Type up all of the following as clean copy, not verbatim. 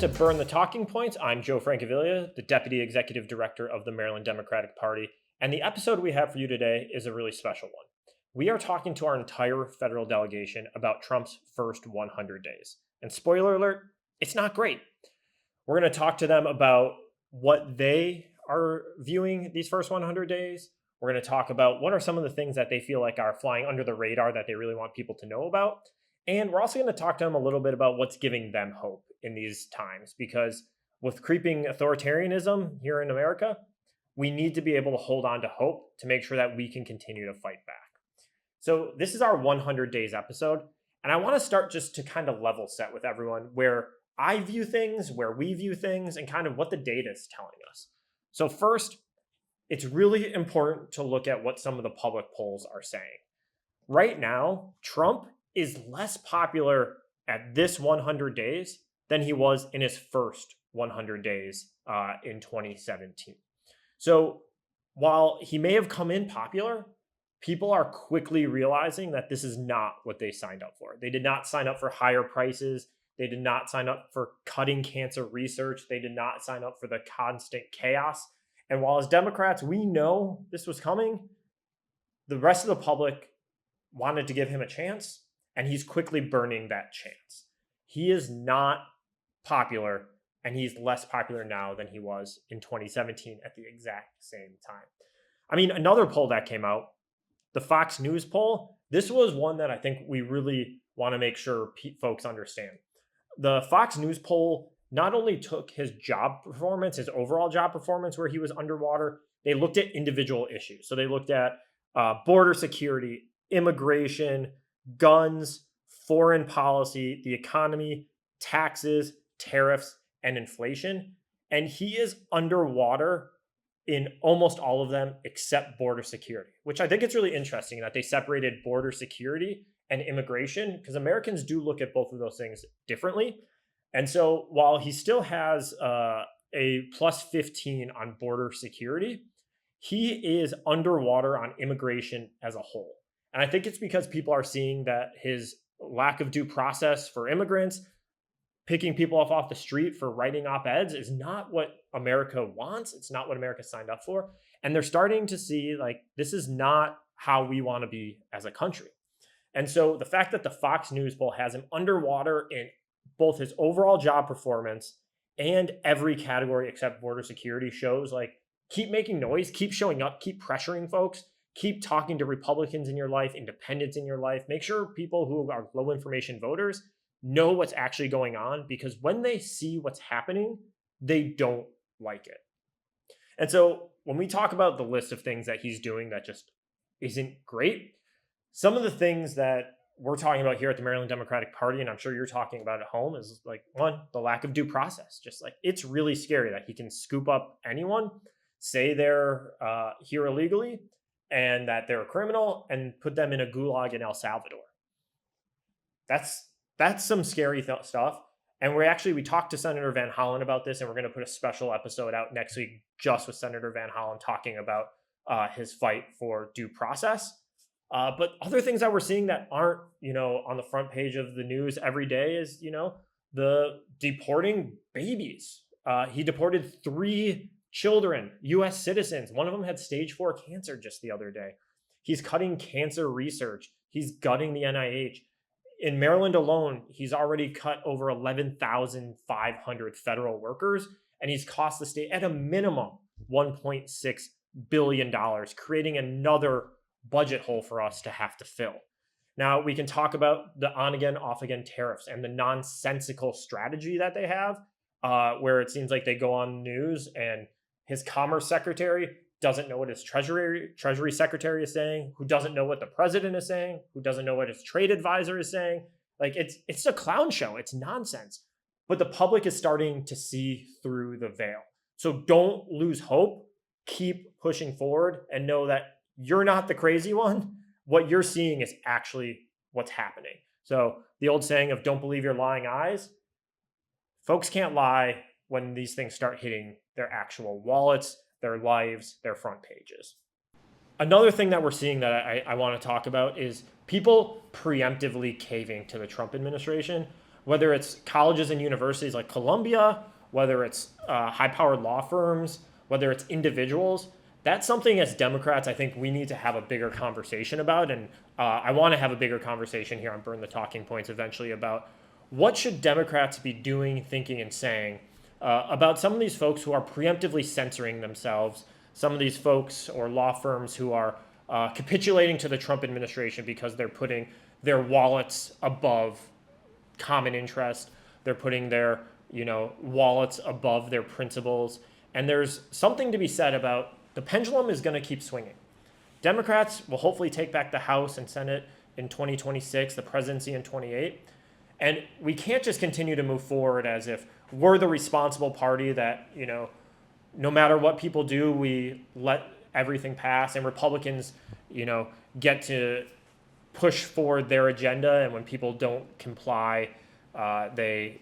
to Burn the Talking Points. I'm Joe Francavilla, the Deputy Executive Director of the Maryland Democratic Party, and the episode we have for you today is a really special one. We are talking to our entire federal delegation about Trump's first 100 days. And spoiler alert, it's not great. We're going to talk to them about what they are viewing these first 100 days. We're going to talk about what are some of the things that they feel like are flying under the radar that they really want people to know about. And we're also going to talk to them a little bit about what's giving them hope in these times, because with creeping authoritarianism here in America, we need to be able to hold on to hope to make sure that we can continue to fight back. So this is our 100 days episode, and I want to start just to kind of level set with everyone where I view things, where we view things, and kind of what the data is telling us. So first, it's really important to look at what some of the public polls are saying. Right now, Trump is less popular at this 100 days than he was in his first 100 days in 2017. So while he may have come in popular, people are quickly realizing that this is not what they signed up for. They did not sign up for higher prices. They did not sign up for cutting cancer research. They did not sign up for the constant chaos. And while as Democrats, we know this was coming, the rest of the public wanted to give him a chance, and he's quickly burning that chance. He is not popular, and he's less popular now than he was in 2017 at the exact same time. I mean, another poll that came out, the Fox News poll, this was one that I think we really want to make sure folks understand. The Fox News poll not only took his job performance, his overall job performance where he was underwater, they looked at individual issues. So they looked at border security, immigration, guns, foreign policy, the economy, taxes, tariffs, and inflation. And he is underwater in almost all of them except border security, which I think it's really interesting that they separated border security and immigration, because Americans do look at both of those things differently. And so while he still has a plus 15 on border security, he is underwater on immigration as a whole. And I think it's because people are seeing that his lack of due process for immigrants, picking people off the street for writing op-eds is not what America wants. It's not what America signed up for. And they're starting to see like, this is not how we want to be as a country. And so the fact that the Fox News poll has him underwater in both his overall job performance and every category except border security shows like, keep making noise, keep showing up, keep pressuring folks, keep talking to Republicans in your life, independents in your life. Make sure people who are low information voters know what's actually going on, because when they see what's happening, they don't like it. And so when we talk about the list of things that he's doing that just isn't great, some of the things that we're talking about here at the Maryland Democratic Party, and I'm sure you're talking about at home, is like, one, the lack of due process. Just like, it's really scary that he can scoop up anyone, say they're here illegally, and that they're a criminal, and put them in a gulag in El Salvador. That's some scary stuff. And we talked to Senator Van Hollen about this, and we're going to put a special episode out next week just with Senator Van Hollen talking about his fight for due process. But other things that we're seeing that aren't, on the front page of the news every day is, the deporting babies. He deported 3 children, U.S. citizens. One of them had stage 4 cancer just the other day. He's cutting cancer research. He's gutting the NIH. In Maryland alone, he's already cut over 11,500 federal workers, and he's cost the state at a minimum $1.6 billion, creating another budget hole for us to have to fill. Now, we can talk about the on-again, off-again tariffs and the nonsensical strategy that they have, where it seems like they go on the news and his commerce secretary doesn't know what his treasury secretary is saying, who doesn't know what the president is saying, who doesn't know what his trade advisor is saying. Like, it's a clown show. It's nonsense. But the public is starting to see through the veil. So don't lose hope. Keep pushing forward and know that you're not the crazy one. What you're seeing is actually what's happening. So the old saying of don't believe your lying eyes, folks can't lie when these things start hitting their actual wallets, their lives, their front pages. Another thing that we're seeing that I want to talk about is people preemptively caving to the Trump administration. whether it's colleges and universities like Columbia, whether it's high-powered law firms, whether it's individuals. That's something as Democrats I think we need to have a bigger conversation about, and I want to have a bigger conversation here on Burn the Talking Points eventually about what should Democrats be doing, thinking, and saying about some of these folks who are preemptively censoring themselves, some of these folks or law firms who are capitulating to the Trump administration because they're putting their wallets above common interest. They're putting their, wallets above their principles. And there's something to be said about the pendulum is going to keep swinging. Democrats will hopefully take back the House and Senate in 2026, the presidency in 28. And we can't just continue to move forward as if we're the responsible party that, no matter what people do, we let everything pass, and Republicans, get to push forward their agenda, and when people don't comply, they,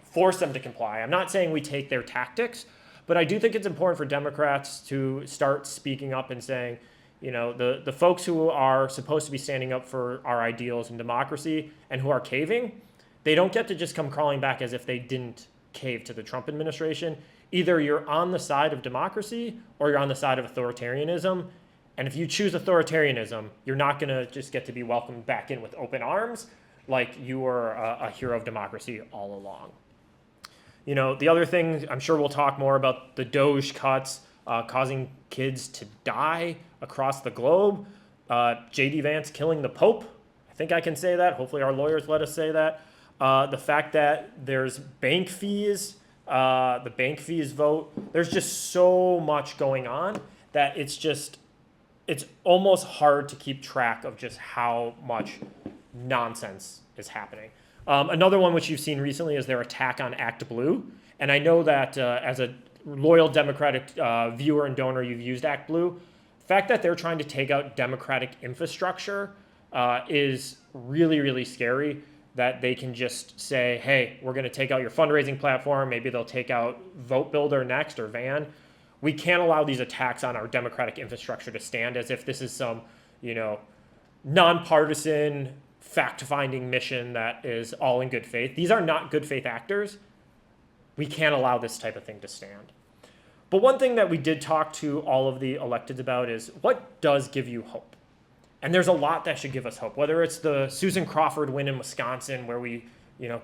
force them to comply. I'm not saying we take their tactics, but I do think it's important for Democrats to start speaking up and saying, the folks who are supposed to be standing up for our ideals and democracy and who are caving, they don't get to just come crawling back as if they didn't cave to the Trump administration. Either you're on the side of democracy or you're on the side of authoritarianism. And if you choose authoritarianism, you're not going to just get to be welcomed back in with open arms like you were a hero of democracy all along. The other thing, I'm sure we'll talk more about the DOGE cuts causing kids to die across the globe. J.D. Vance killing the Pope. I think I can say that. Hopefully our lawyers let us say that. The fact that there's bank fees, the bank fees vote. There's just so much going on that it's almost hard to keep track of just how much nonsense is happening. Another one which you've seen recently is their attack on Act Blue. And I know that as a loyal Democratic viewer and donor, you've used Act Blue. The fact that they're trying to take out Democratic infrastructure is really, really scary. That they can just say, hey, we're going to take out your fundraising platform. Maybe they'll take out Vote Builder next or Van. We can't allow these attacks on our democratic infrastructure to stand as if this is some, nonpartisan fact-finding mission that is all in good faith. These are not good faith actors. We can't allow this type of thing to stand. But one thing that we did talk to all of the electeds about is what does give you hope? And there's a lot that should give us hope, whether it's the Susan Crawford win in Wisconsin where we,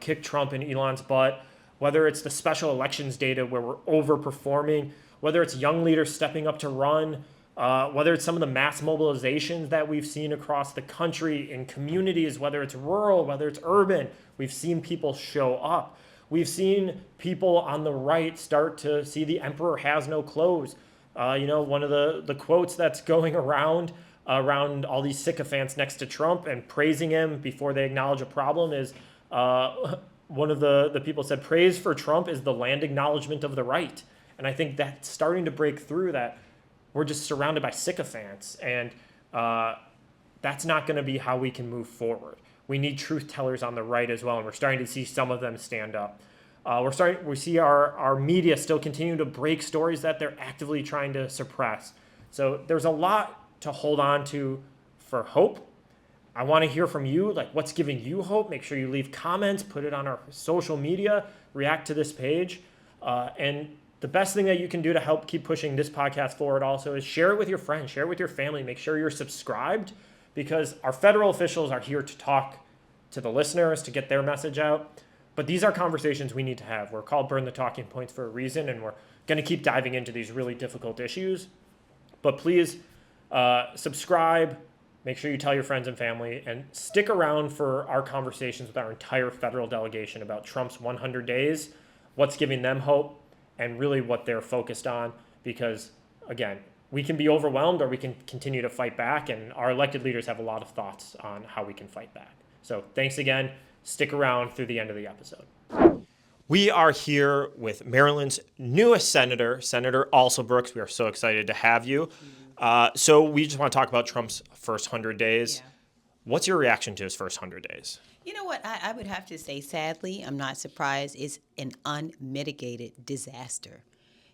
kicked Trump and Elon's butt, whether it's the special elections data where we're overperforming, whether it's young leaders stepping up to run, whether it's some of the mass mobilizations that we've seen across the country in communities, whether it's rural, whether it's urban, we've seen people show up. We've seen people on the right start to see the emperor has no clothes. One of the quotes that's going around all these sycophants next to Trump and praising him before they acknowledge a problem is one of the people said, praise for Trump is the land acknowledgement of the right. And I think that's starting to break through that we're just surrounded by sycophants, and that's not going to be how we can move forward. We need truth tellers on the right as well, and we're starting to see some of them stand up. We see our media still continue to break stories that they're actively trying to suppress. So there's a lot to hold on to for hope. I want to hear from you, like what's giving you hope. Make sure you leave comments, put it on our social media, react to this page. And the best thing that you can do to help keep pushing this podcast forward also is share it with your friends, share it with your family, make sure you're subscribed, because our federal officials are here to talk to the listeners, to get their message out. But these are conversations we need to have. We're called Burn the Talking Points for a reason, and we're going to keep diving into these really difficult issues. But please subscribe, make sure you tell your friends and family, and stick around for our conversations with our entire federal delegation about Trump's 100 days, what's giving them hope, and really what they're focused on. Because, again, we can be overwhelmed or we can continue to fight back, and our elected leaders have a lot of thoughts on how we can fight back. So thanks again. Stick around through the end of the episode. We are here with Maryland's newest senator, Senator Alsobrooks. We are so excited to have you. So we just want to talk about Trump's first 100 days. Yeah. What's your reaction to his first 100 days? You know what? I would have to say, sadly, I'm not surprised. It's an unmitigated disaster.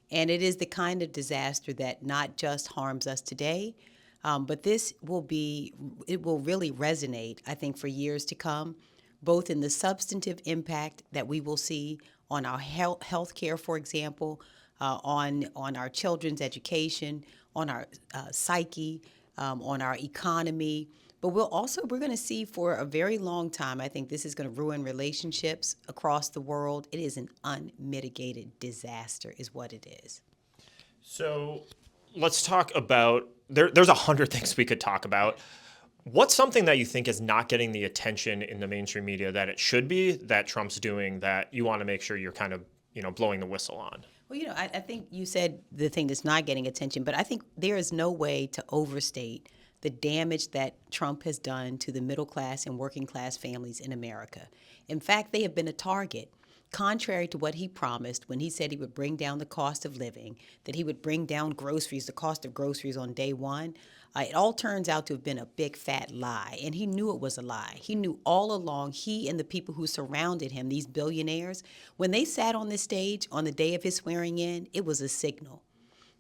And it is the kind of disaster that not just harms us today, but it will really resonate, I think, for years to come. both in the substantive impact that we will see on our health care, for example, on our children's education, on our psyche, on our economy. But we're going to see for a very long time, I think this is going to ruin relationships across the world. It is an unmitigated disaster is what it is. So let's talk about there's 100 things we could talk about. What's something that you think is not getting the attention in the mainstream media that it should be, that Trump's doing, that you want to make sure you're kind of, blowing the whistle on? Well, I think you said the thing that's not getting attention, but I think there is no way to overstate the damage that Trump has done to the middle class and working class families in America. In fact, they have been a target. Contrary to what he promised when he said he would bring down the cost of living, that he would bring down groceries, the cost of groceries on day one, it all turns out to have been a big fat lie. And he knew it was a lie. He knew all along, he and the people who surrounded him, these billionaires, when they sat on this stage on the day of his swearing in, it was a signal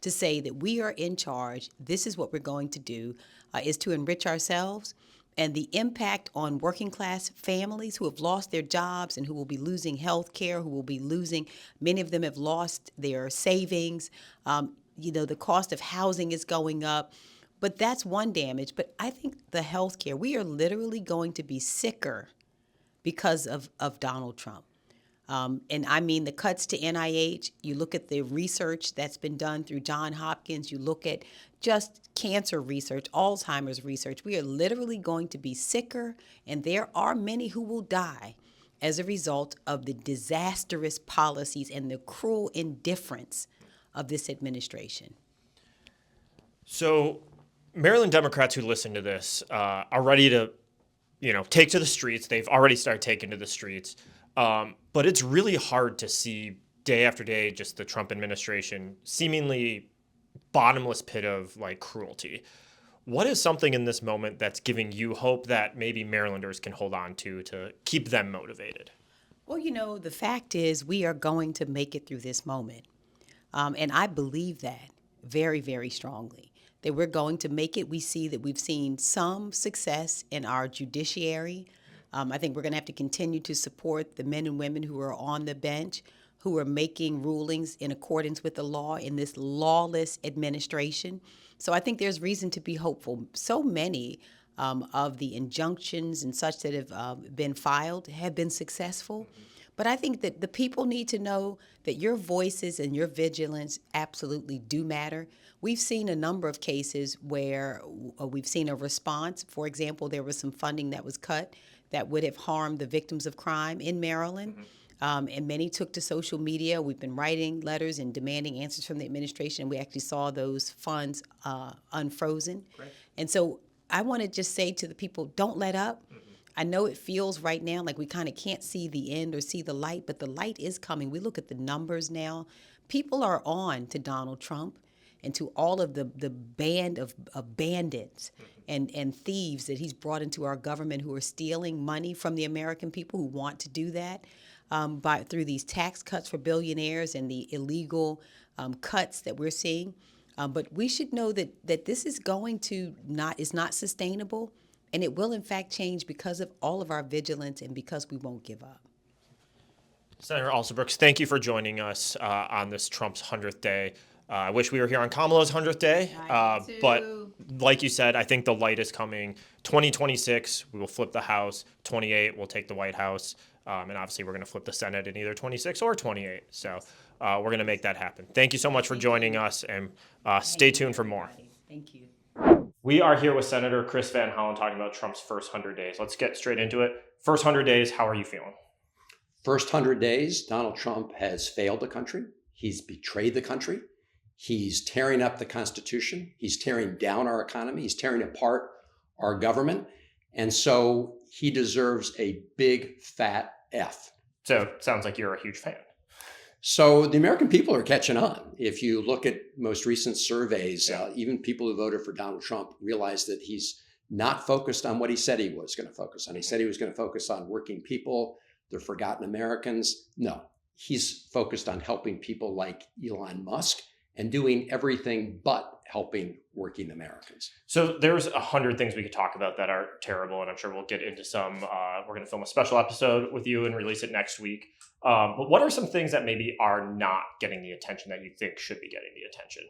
to say that we are in charge. This is what we're going to do, is to enrich ourselves. And the impact on working class families who have lost their jobs and who will be losing health care, who will be losing, many of them have lost their savings. The cost of housing is going up. But that's one damage. But I think the health care, we are literally going to be sicker because of Donald Trump. And I mean the cuts to NIH, you look at the research that's been done through Johns Hopkins, you look at just cancer research, Alzheimer's research. We are literally going to be sicker, and there are many who will die as a result of the disastrous policies and the cruel indifference of this administration. So Maryland Democrats who listen to this are ready to, take to the streets. They've already started taking to the streets. But it's really hard to see day after day just the Trump administration seemingly bottomless pit of cruelty. What is something in this moment that's giving you hope that maybe Marylanders can hold on to keep them motivated? Well, the fact is we are going to make it through this moment. And I believe that very, very strongly, that we're going to make it. We see that we've seen some success in our judiciary. I think we're going to have to continue to support the men and women who are on the bench, who are making rulings in accordance with the law in this lawless administration. So I think there's reason to be hopeful. So many of the injunctions and such that have been filed have been successful. But I think that the people need to know that your voices and your vigilance absolutely do matter. We've seen a number of cases where we've seen a response. For example, there was some funding that was cut that would have harmed the victims of crime in Maryland. And many took to social media. We've been writing letters and demanding answers from the administration. We actually saw those funds unfrozen. Great. And so I want to just say to the people, don't let up. I know it feels right now like we kind of can't see the end or see the light, but the light is coming. We look at the numbers now. People are on to Donald Trump and to all of the band of bandits and thieves that he's brought into our government who are stealing money from the American people who want to do that through these tax cuts for billionaires and the illegal cuts that we're seeing. But we should know that this is is not sustainable, and it will in fact change because of all of our vigilance and because we won't give up. Senator Alsobrooks, thank you for joining us on this Trump's 100th day. I wish we were here on Kamala's 100th day, but like you said, I think the light is coming. 2026, we will flip the House. 28, we'll take the White House. And obviously, we're going to flip the Senate in either 26 or 28. So we're going to make that happen. Thank you so much for joining us, and stay tuned for more. Thank you. We are here with Senator Chris Van Hollen talking about Trump's first 100 days. Let's get straight into it. First 100 days, how are you feeling? First 100 days, Donald Trump has failed the country. He's betrayed the country. He's tearing up the Constitution. He's tearing down our economy. He's tearing apart our government. And so he deserves a big, fat F. So it sounds like you're a huge fan. So the American people are catching on. If you look at most recent surveys, even people who voted for Donald Trump realize that he's not focused on what he said he was going to focus on. He said he was going to focus on working people, the forgotten Americans. No, he's focused on helping people like Elon Musk and doing everything but helping working Americans. So there's 100 things we could talk about that are terrible, and I'm sure we'll get into some. We're going to film a special episode with you and release it next week. But what are some things that maybe are not getting the attention that you think should be getting the attention?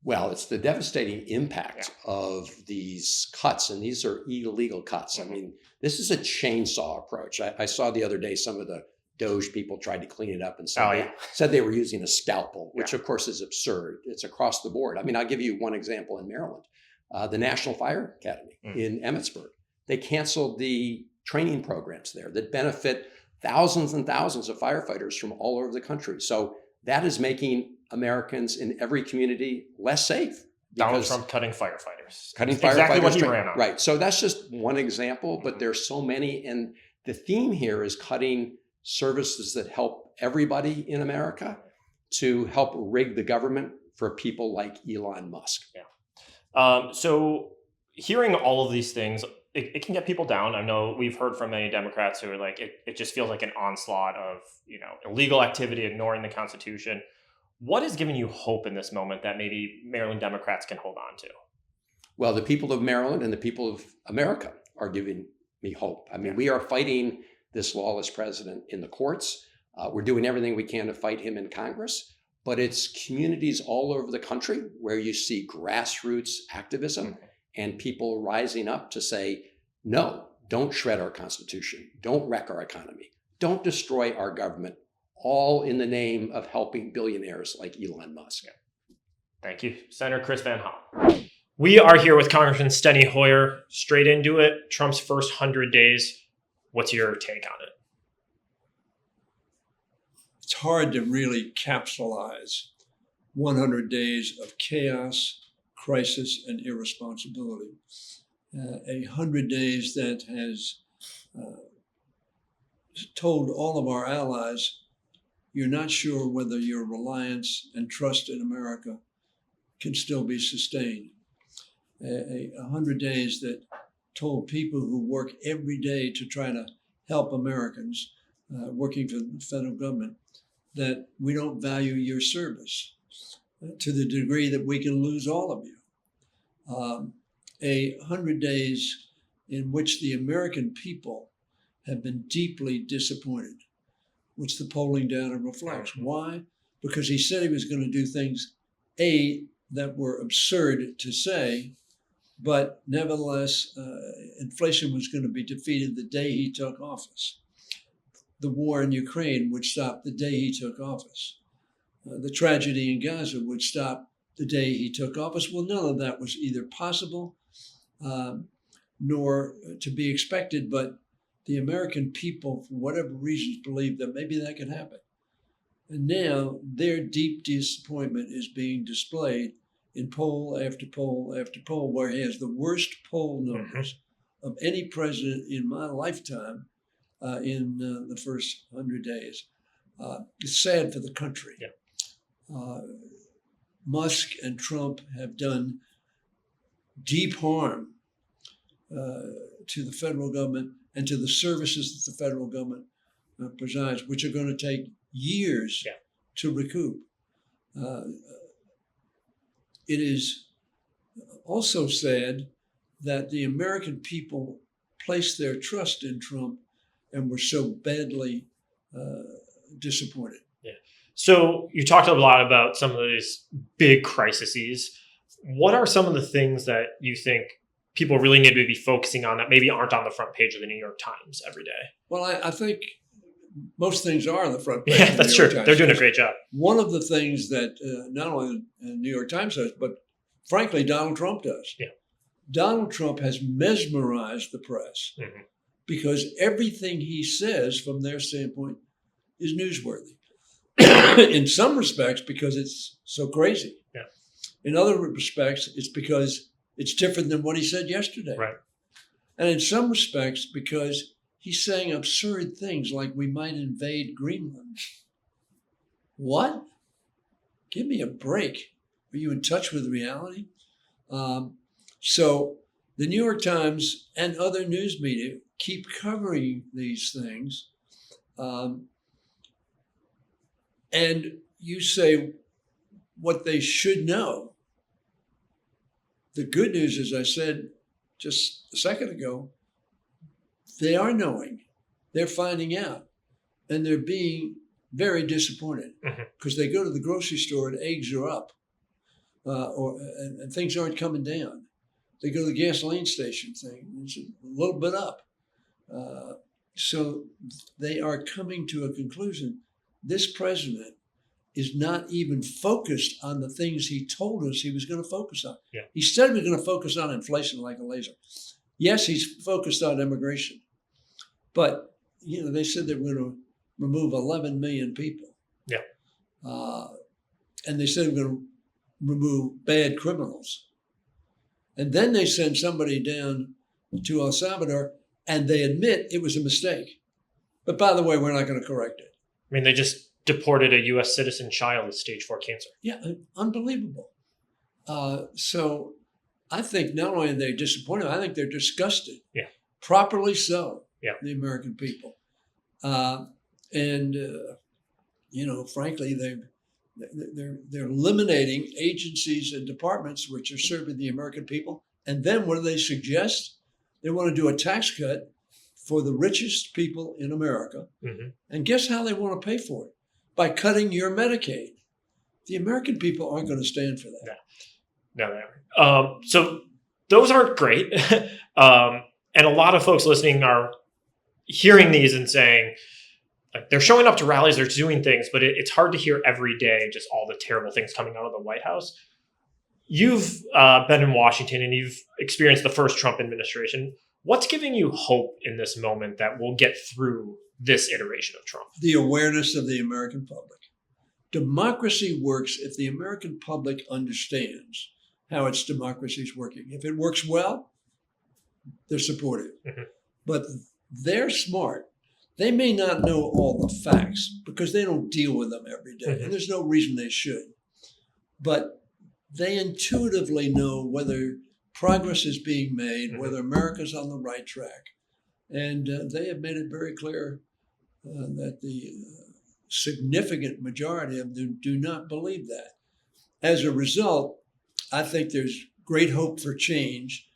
Well, it's the devastating impact of these cuts, and these are illegal cuts. Mm-hmm. I mean, this is a chainsaw approach. I saw the other day some of the Doge people tried to clean it up and said they were using a scalpel, which of course is absurd. It's across the board. I mean, I'll give you one example in Maryland. The National Fire Academy in Emmitsburg, they canceled the training programs there that benefit thousands and thousands of firefighters from all over the country. So that is making Americans in every community less safe. Donald Trump cutting firefighters. Exactly what he ran on. Right. So that's just one example, but there's so many. And the theme here is cutting services that help everybody in America to help rig the government for people like Elon Musk. Yeah. So hearing all of these things, it can get people down. I know we've heard from many Democrats who are like, it just feels like an onslaught of, illegal activity, ignoring the Constitution. What is giving you hope in this moment that maybe Maryland Democrats can hold on to? Well, the people of Maryland and the people of America are giving me hope. I mean, we are fighting this lawless president in the courts. We're doing everything we can to fight him in Congress, but it's communities all over the country where you see grassroots activism and people rising up to say, no, don't shred our Constitution. Don't wreck our economy. Don't destroy our government, all in the name of helping billionaires like Elon Musk. Thank you. Senator Chris Van Hollen. We are here with Congressman Steny Hoyer. Straight into it, Trump's first 100 days. What's your take on it? It's hard to really capsulize 100 days of chaos, crisis, and irresponsibility. 100 days that has told all of our allies, you're not sure whether your reliance and trust in America can still be sustained. 100 days that told people who work every day to try to help Americans, working for the federal government, that we don't value your service to the degree that we can lose all of you. 100 days in which the American people have been deeply disappointed, which the polling data reflects. Why? Because he said he was going to do things, that were absurd to say, but nevertheless, inflation was going to be defeated the day he took office. The war in Ukraine would stop the day he took office. The tragedy in Gaza would stop the day he took office. Well, none of that was either possible nor to be expected, but the American people, for whatever reasons, believed that maybe that could happen. And now their deep disappointment is being displayed in poll after poll after poll, where he has the worst poll numbers of any president in my lifetime in the first 100 days. It's sad for the country. Musk and Trump have done deep harm to the federal government and to the services that the federal government presides, which are going to take years to recoup. It is also sad that the American people placed their trust in Trump and were so badly disappointed. Yeah. So you talked a lot about some of these big crises. What are some of the things that you think people really need to be focusing on that maybe aren't on the front page of the New York Times every day? Well, I think most things are on the front page. Yeah, that's true. They're doing a great job. One of the things that not only the New York Times does, but frankly, Donald Trump does. Yeah. Donald Trump has mesmerized the press because everything he says from their standpoint is newsworthy. In some respects, because it's so crazy. Yeah. In other respects, it's because it's different than what he said yesterday. Right. And in some respects, because he's saying absurd things like we might invade Greenland. What? Give me a break. Are you in touch with reality? So the New York Times and other news media keep covering these things. And you say what they should know the good news, as I said just a second ago, they are knowing, they're finding out, and they're being very disappointed because they go to the grocery store and eggs are up, and things aren't coming down. They go to the gasoline station thing, it's a little bit up. So they are coming to a conclusion. This president is not even focused on the things he told us he was going to focus on. Yeah. He said he was going to focus on inflation like a laser. Yes, he's focused on immigration, but they said they were going to remove 11 million people. Yeah. And they said they were going to remove bad criminals. And then they send somebody down to El Salvador and they admit it was a mistake. But by the way, we're not going to correct it. I mean, they just deported a U.S. citizen child with stage 4 cancer. Yeah, unbelievable. So I think not only are they disappointed, I think they're disgusted. Yeah. Properly so. Yeah. The American people. Frankly, they're eliminating agencies and departments which are serving the American people. And then what do they suggest? They want to do a tax cut for the richest people in America. Mm-hmm. And guess how they want to pay for it? By cutting your Medicaid. The American people aren't going to stand for that. No, they aren't. So those aren't great. And a lot of folks listening are hearing these and saying, like, they're showing up to rallies, they're doing things, but it's hard to hear every day just all the terrible things coming out of the White House. You've been in Washington and you've experienced the first Trump administration. What's giving you hope in this moment that we'll get through this iteration of Trump? The awareness of the American public. Democracy works if the American public understands how its democracy is working. If it works well, they're supportive. Mm-hmm. But they're smart. They may not know all the facts because they don't deal with them every day, Mm-hmm. and there's no reason they should. But they intuitively know whether progress is being made, Mm-hmm. whether America's on the right track. And they have made it very clear that the significant majority of them do not believe that. As a result, I think there's great hope for change.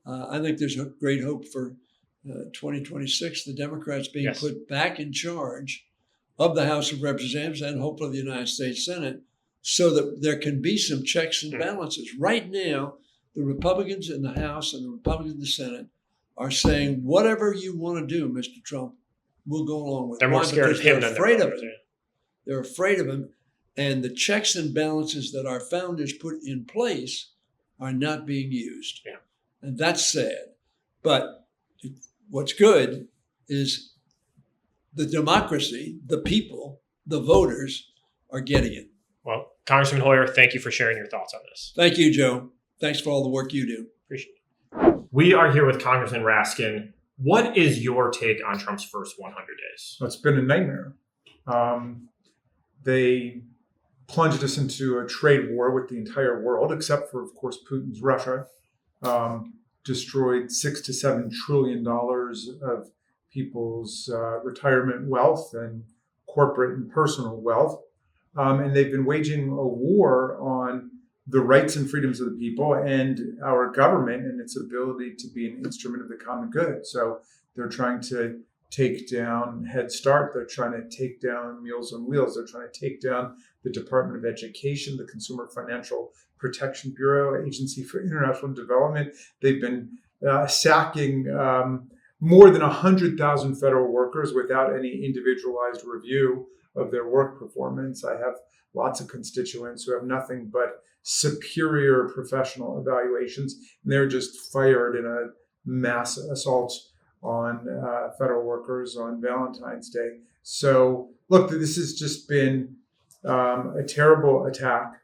I think there's a great hope for 2026, the Democrats being Yes. put back in charge of the House of Representatives and hopefully the United States Senate so that there can be some checks and balances. Right now, the Republicans in the House and the Republicans in the Senate are saying, whatever you want to do, Mr. Trump, we'll go along with. They're more Why? scared of Because him they're than afraid they're of him. They're afraid of him. And the checks and balances that our founders put in place are not being used. Yeah. And that's sad. But what's good is the democracy, the people, the voters are getting it. Well, Congressman Hoyer, thank you for sharing your thoughts on this. Thank you, Joe. Thanks for all the work you do. Appreciate it. We are here with Congressman Raskin. What is your take on Trump's first 100 days? It's been a nightmare. They plunged us into a trade war with the entire world, except for, of course, Putin's Russia. Destroyed $6 to $7 trillion of people's retirement wealth and corporate and personal wealth. And they've been waging a war on the rights and freedoms of the people and our government and its ability to be an instrument of the common good. So they're trying to take down Head Start. They're trying to take down Meals on Wheels. They're trying to take down the Department of Education, the Consumer Financial Protection Bureau, Agency for International Development. They've been sacking more than 100,000 federal workers without any individualized review of their work performance. I have lots of constituents who have nothing but superior professional evaluations, and they're just fired in a mass assault on federal workers on Valentine's Day. So, look, this has just been a terrible attack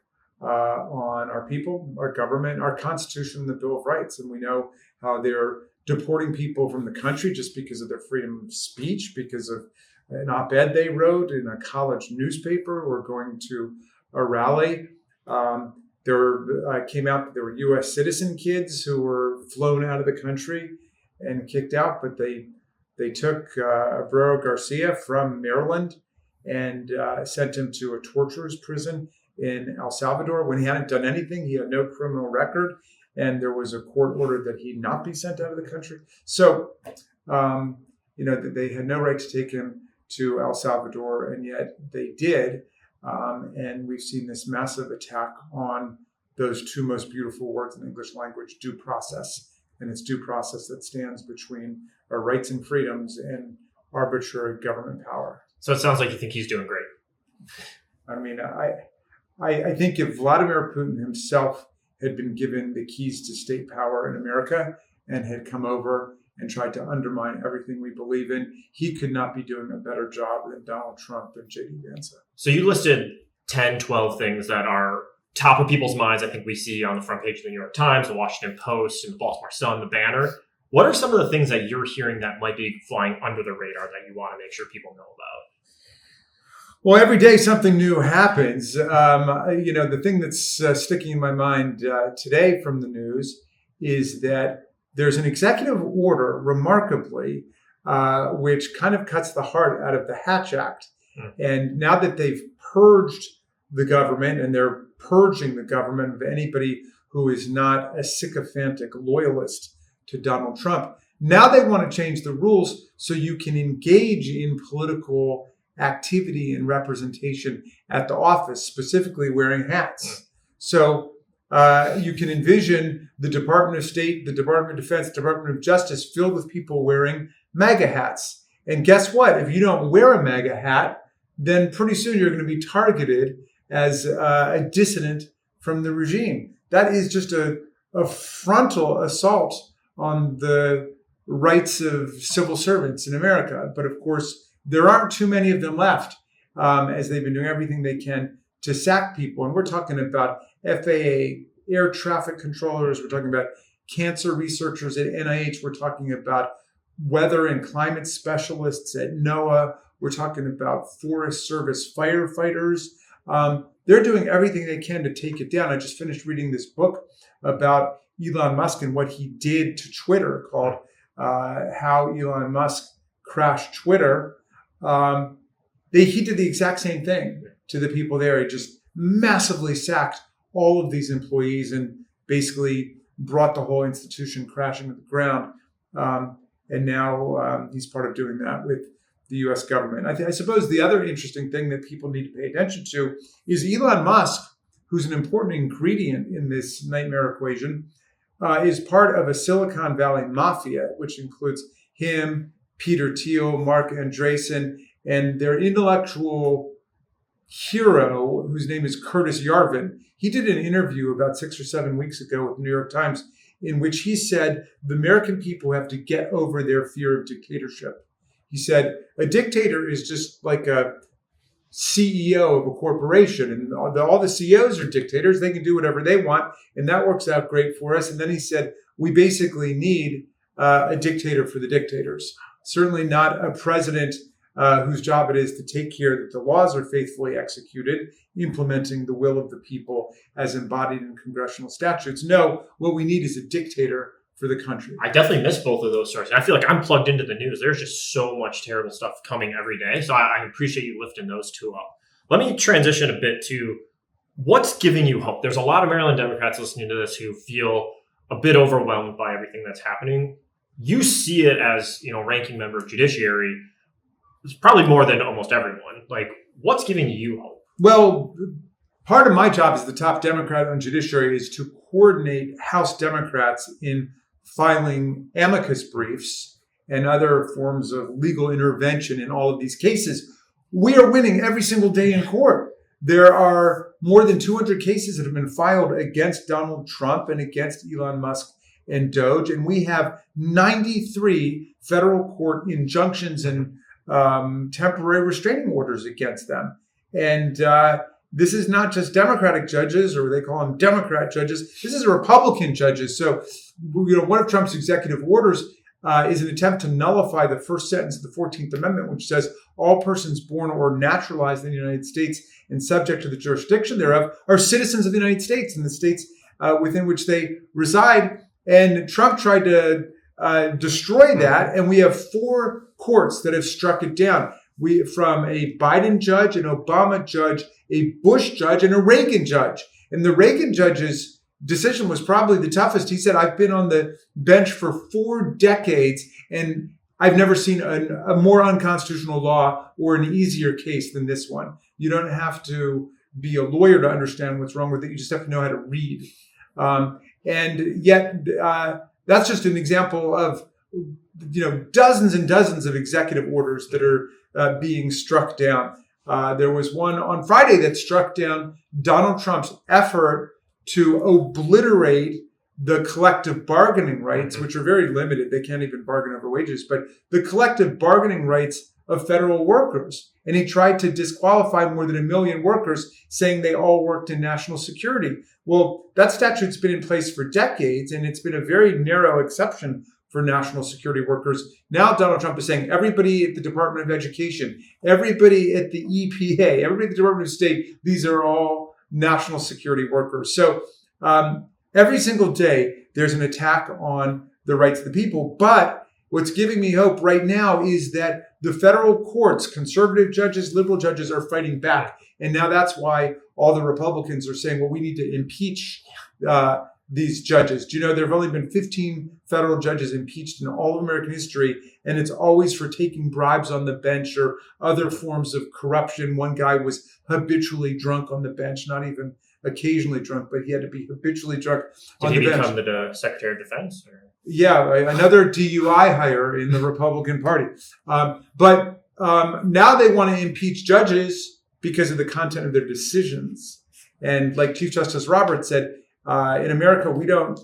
on our people, our government, our Constitution, and the Bill of Rights. And we know how they're deporting people from the country just because of their freedom of speech, because of an op-ed they wrote in a college newspaper or going to a rally. There came out that there were U.S. citizen kids who were flown out of the country and kicked out, but they took Abreu Garcia from Maryland and sent him to a torturer's prison in El Salvador when he hadn't done anything. He had no criminal record, and there was a court order that he not be sent out of the country. So, they had no right to take him to El Salvador, and yet they did. And we've seen this massive attack on those two most beautiful words in the English language, due process. And it's due process that stands between our rights and freedoms and arbitrary government power. So it sounds like you think he's doing great. I mean, I think if Vladimir Putin himself had been given the keys to state power in America and had come over and tried to undermine everything we believe in, he could not be doing a better job than Donald Trump and J.D. Vance. So you listed 10, 12 things that are top of people's minds. I think we see on the front page of the New York Times, the Washington Post, and the Baltimore Sun, the Banner. What are some of the things that you're hearing that might be flying under the radar that you want to make sure people know about? Well, every day something new happens. The thing that's sticking in my mind today from the news is that there's an executive order, remarkably, which kind of cuts the heart out of the Hatch Act. And now that they've purged the government, and they're purging the government of anybody who is not a sycophantic loyalist to Donald Trump, now they want to change the rules so you can engage in political activity and representation at the office, specifically wearing hats. So you can envision the Department of State, the Department of Defense, Department of Justice filled with people wearing MAGA hats. And guess what? If you don't wear a MAGA hat, then pretty soon you're going to be targeted as a dissident from the regime. That is just a frontal assault on the rights of civil servants in America. But of course, there aren't too many of them left, as they've been doing everything they can to sack people. And we're talking about FAA, air traffic controllers. We're talking about cancer researchers at NIH. We're talking about weather and climate specialists at NOAA. We're talking about Forest Service firefighters. They're doing everything they can to take it down. I just finished reading this book about Elon Musk and what he did to Twitter, called How Elon Musk Crashed Twitter. He did the exact same thing to the people there. He just massively sacked all of these employees and basically brought the whole institution crashing to the ground. And now he's part of doing that with the U.S. government. I suppose the other interesting thing that people need to pay attention to is Elon Musk, who's an important ingredient in this nightmare equation, is part of a Silicon Valley mafia, which includes him, Peter Thiel, Mark Andreessen, and their intellectual hero, whose name is Curtis Yarvin. He did an interview about 6 or 7 weeks ago with the New York Times in which he said the American people have to get over their fear of dictatorship. He said, a dictator is just like a CEO of a corporation, and all the CEOs are dictators. They can do whatever they want, and that works out great for us. And then he said, we basically need a dictator for the dictators. Certainly not a president whose job it is to take care that the laws are faithfully executed, implementing the will of the people as embodied in congressional statutes. No, what we need is a dictator for the country. I definitely miss both of those stories. I feel like I'm plugged into the news. There's just so much terrible stuff coming every day. So I appreciate you lifting those two up. Let me transition a bit to what's giving you hope. There's a lot of Maryland Democrats listening to this who feel a bit overwhelmed by everything that's happening. You see it as, ranking member of judiciary. It's probably more than almost everyone. Like, what's giving you hope? Well, part of my job as the top Democrat on judiciary is to coordinate House Democrats in filing amicus briefs and other forms of legal intervention in all of these cases. We are winning every single day in court. There are more than 200 cases that have been filed against Donald Trump and against Elon Musk and Doge, and we have 93 federal court injunctions and temporary restraining orders against them. And this is not just Democratic judges, or they call them Democrat judges. This is Republican judges. So, one of Trump's executive orders is an attempt to nullify the first sentence of the 14th Amendment, which says all persons born or naturalized in the United States and subject to the jurisdiction thereof are citizens of the United States and the states within which they reside. And Trump tried to destroy that. And we have 4 courts that have struck it down. from a Biden judge, an Obama judge, a Bush judge, and a Reagan judge. And the Reagan judge's decision was probably the toughest. He said, I've been on the bench for 4 decades, and I've never seen a more unconstitutional law or an easier case than this one. You don't have to be a lawyer to understand what's wrong with it. You just have to know how to read. And yet, that's just an example of dozens and dozens of executive orders that are being struck down. There was one on Friday that struck down Donald Trump's effort to obliterate the collective bargaining rights, which are very limited. They can't even bargain over wages, but the collective bargaining rights of federal workers. And he tried to disqualify more than 1 million workers, saying they all worked in national security. Well, that statute's been in place for decades, and it's been a very narrow exception for national security workers. Now Donald Trump is saying everybody at the Department of Education, everybody at the EPA, everybody at the Department of State, these are all national security workers. So every single day, there's an attack on the rights of the people. But what's giving me hope right now is that the federal courts, conservative judges, liberal judges, are fighting back. And now that's why all the Republicans are saying, well, we need to impeach these judges. Do you know there have only been 15 federal judges impeached in all of American history, and it's always for taking bribes on the bench or other forms of corruption. One guy was habitually drunk on the bench, not even occasionally drunk, but he had to be habitually drunk on the bench. Did he become the Secretary of Defense? Or? Yeah, another DUI hire in the Republican Party. But now they want to impeach judges because of the content of their decisions. And like Chief Justice Roberts said, in America, we don't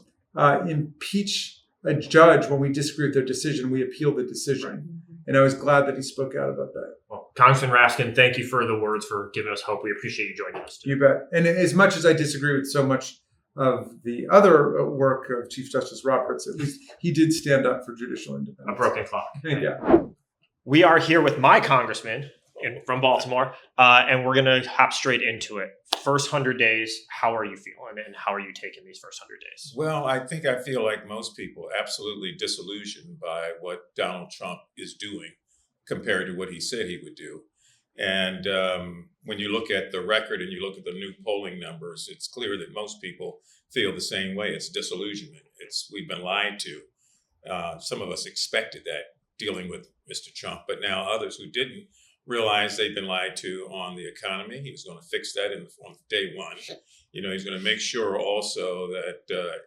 impeach a judge when we disagree with their decision. We appeal the decision. And I was glad that he spoke out about that. Well, Congressman Raskin, thank you for the words, for giving us hope. We appreciate you joining us today. You bet. And as much as I disagree with so much of the other work of Chief Justice Roberts, at least he did stand up for judicial independence. A broken clock. Yeah. We are here with my congressman from Baltimore, and we're going to hop straight into it. First 100 days, how are you feeling, and how are you taking these first 100 days? Well, I think I feel like most people, absolutely disillusioned by what Donald Trump is doing compared to what he said he would do. And when you look at the record and you look at the new polling numbers, it's clear that most people feel the same way. It's disillusionment. We've been lied to. Some of us expected that dealing with Mr. Trump, but now others who didn't realize they've been lied to on the economy. He was going to fix that on day one. He's going to make sure also that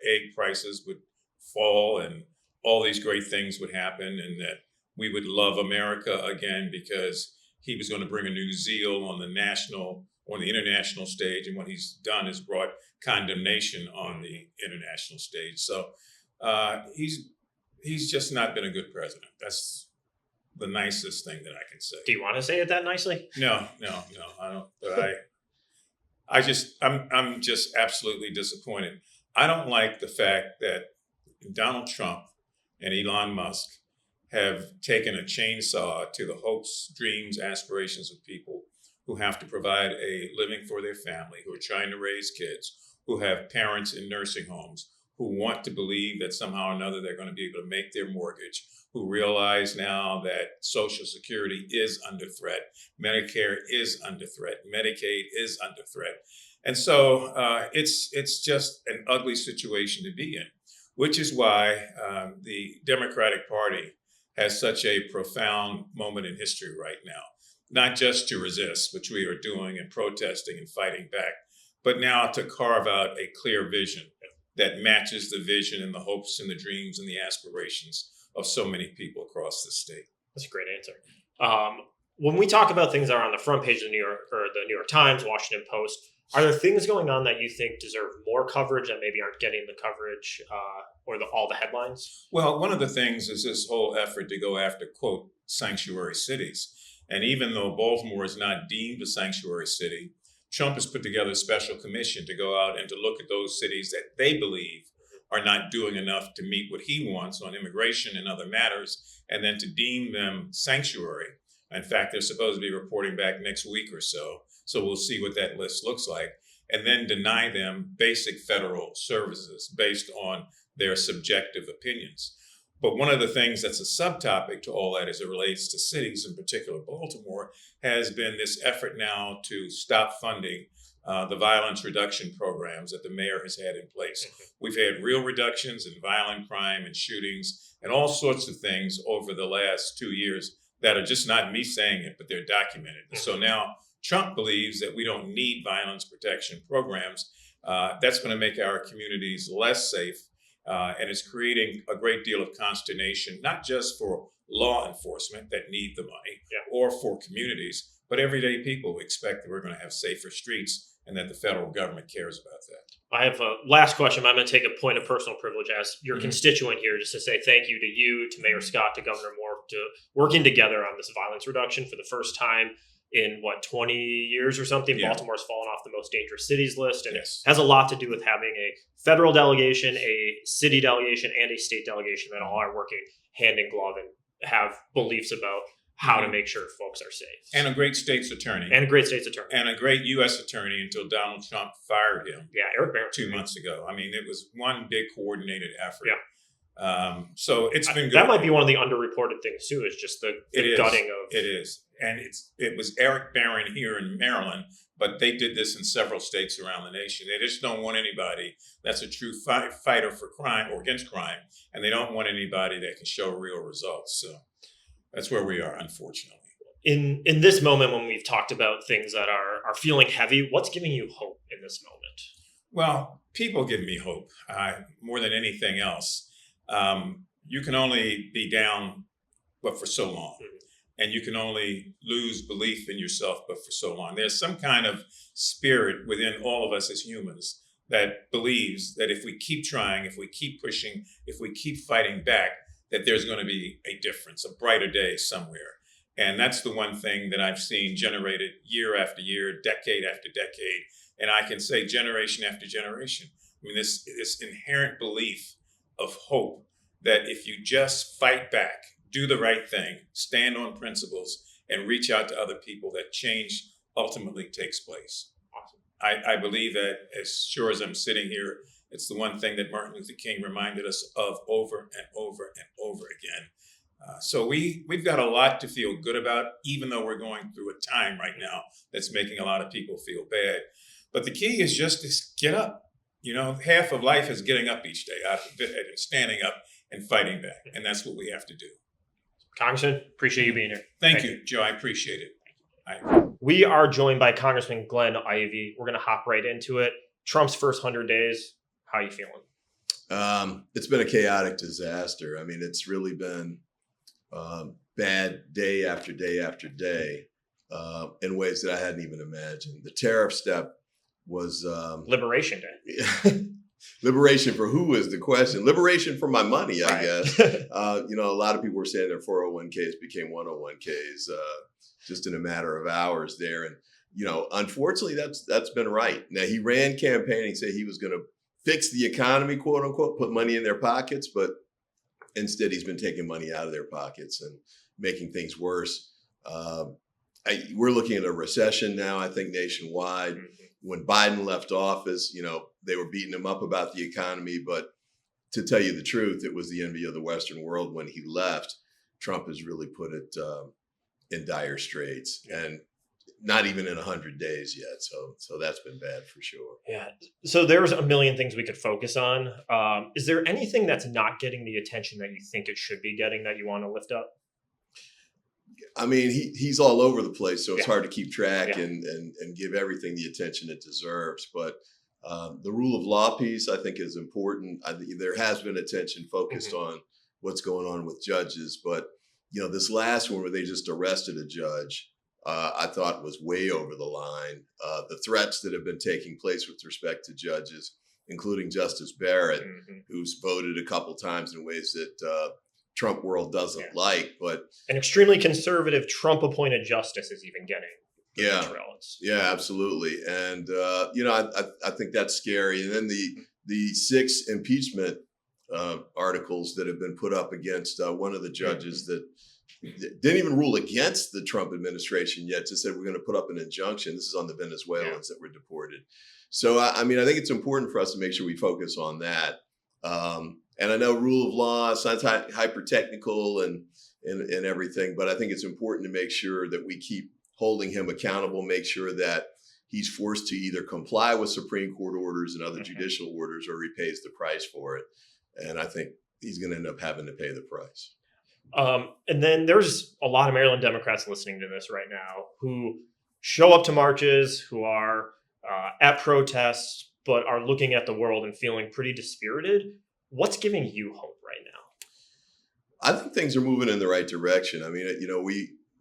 egg prices would fall and all these great things would happen, and that we would love America again, because he was going to bring a new zeal on the international stage. And what he's done is brought condemnation on the international stage. So he's just not been a good president. That's the nicest thing that I can say. Do you want to say it that nicely? No, I don't. But I'm just absolutely disappointed. I don't like the fact that Donald Trump and Elon Musk have taken a chainsaw to the hopes, dreams, aspirations of people who have to provide a living for their family, who are trying to raise kids, who have parents in nursing homes, who want to believe that somehow or another they're going to be able to make their mortgage, who realize now that Social Security is under threat, Medicare is under threat, Medicaid is under threat. And so it's just an ugly situation to be in, which is why the Democratic Party has such a profound moment in history right now, not just to resist, which we are doing and protesting and fighting back, but now to carve out a clear vision that matches the vision and the hopes and the dreams and the aspirations of so many people across the state. That's a great answer. When we talk about things that are on the front page of the New York Times, Washington Post, are there things going on that you think deserve more coverage that maybe aren't getting the coverage or all the headlines? Well, one of the things is this whole effort to go after, quote, sanctuary cities. And even though Baltimore is not deemed a sanctuary city, Trump has put together a special commission to go out and to look at those cities that they believe are not doing enough to meet what he wants on immigration and other matters, and then to deem them sanctuary. In fact, they're supposed to be reporting back next week or so. So we'll see what that list looks like, and then deny them basic federal services based on their subjective opinions. But one of the things that's a subtopic to all that as it relates to cities, in particular Baltimore, has been this effort now to stop funding the violence reduction programs that the mayor has had in place. We've had real reductions in violent crime and shootings and all sorts of things over the last 2 years that are just not me saying it, but they're documented. So now Trump believes that we don't need violence protection programs. That's going to make our communities less safe. And it's creating a great deal of consternation, not just for law enforcement that need the money or for communities, but everyday people who expect that we're going to have safer streets and that the federal government cares about that. I have a last question. I'm going to take a point of personal privilege as your Mhm. constituent here, just to say thank you to you, to Mayor Scott, to Governor Moore, to working together on this violence reduction for the first time in 20 years or something. Yeah. Baltimore's fallen off the most dangerous cities list, and Yes. it has a lot to do with having a federal delegation, a city delegation, and a state delegation that all are working hand in glove and have beliefs about how to make sure folks are safe. And a great state's attorney. And a great state's attorney. And a great U.S. attorney until Donald Trump fired him Yeah, Eric Barrett. 2 months ago. I mean, it was one big coordinated effort. Yeah. So it's been good. That might be one of the underreported things too, is just the gutting of. It is. And it was Eric Barron here in Maryland, but they did this in several states around the nation. They just don't want anybody that's a true fighter for crime or against crime. And they don't want anybody that can show real results. So that's where we are, unfortunately. In this moment when we've talked about things that are feeling heavy, what's giving you hope in this moment? Well, people give me hope more than anything else. You can only be down, but for so long. And you can only lose belief in yourself, but for so long. There's some kind of spirit within all of us as humans that believes that if we keep trying, if we keep pushing, if we keep fighting back, that there's going to be a difference, a brighter day somewhere. And that's the one thing that I've seen generated year after year, decade after decade. And I can say generation after generation. I mean, this inherent belief of hope that if you just fight back, do the right thing, stand on principles, and reach out to other people, that change ultimately takes place. I believe that as sure as I'm sitting here, it's the one thing that Martin Luther King reminded us of over and over and over again. So we've got a lot to feel good about, even though we're going through a time right now that's making a lot of people feel bad. But the key is just to get up. You know, half of life is getting up each day out of bed and standing up and fighting back. And that's what we have to do. Congressman, appreciate you being here. Thank you, Joe. I appreciate it. We are joined by Congressman Glenn Ivey. We're going to hop right into it. Trump's first 100 days. How are you feeling? It's been a chaotic disaster. I mean, it's really been bad day after day after day in ways that I hadn't even imagined. The tariff step was Liberation Day. Liberation for who is the question? Liberation for my money, I guess. A lot of people were saying their 401ks became 101ks just in a matter of hours there. And, unfortunately, that's been right. Now, he ran campaigning, saying he was going to fix the economy, quote unquote, put money in their pockets. But instead, he's been taking money out of their pockets and making things worse. We're looking at a recession now, I think, nationwide. When Biden left office, they were beating him up about the economy. But to tell you the truth, it was the envy of the Western world when he left. Trump has really put it in dire straits, and not even in 100 days yet. So that's been bad for sure. Yeah. So there's a million things we could focus on. Is there anything that's not getting the attention that you think it should be getting that you want to lift up? I mean, he's all over the place, so it's hard to keep track Yeah. and give everything the attention it deserves. But the rule of law piece, I think, is important. There has been attention focused on what's going on with judges. But, this last one where they just arrested a judge, I thought was way over the line. The threats that have been taking place with respect to judges, including Justice Barrett, who's voted a couple times in ways that Trump world doesn't like, but an extremely conservative Trump-appointed justice is even getting yeah, absolutely. And I think that's scary. And then the 6 impeachment articles that have been put up against one of the judges that didn't even rule against the Trump administration yet, just said we're going to put up an injunction. This is on the Venezuelans that were deported. So I think it's important for us to make sure we focus on that. And I know rule of law sounds hyper technical and everything, but I think it's important to make sure that we keep holding him accountable, make sure that he's forced to either comply with Supreme Court orders and other judicial orders, or he pays the price for it. And I think he's going to end up having to pay the price. And then there's a lot of Maryland Democrats listening to this right now who show up to marches, who are at protests, but are looking at the world and feeling pretty dispirited. What's giving you hope right now? I think things are moving in the right direction. I mean,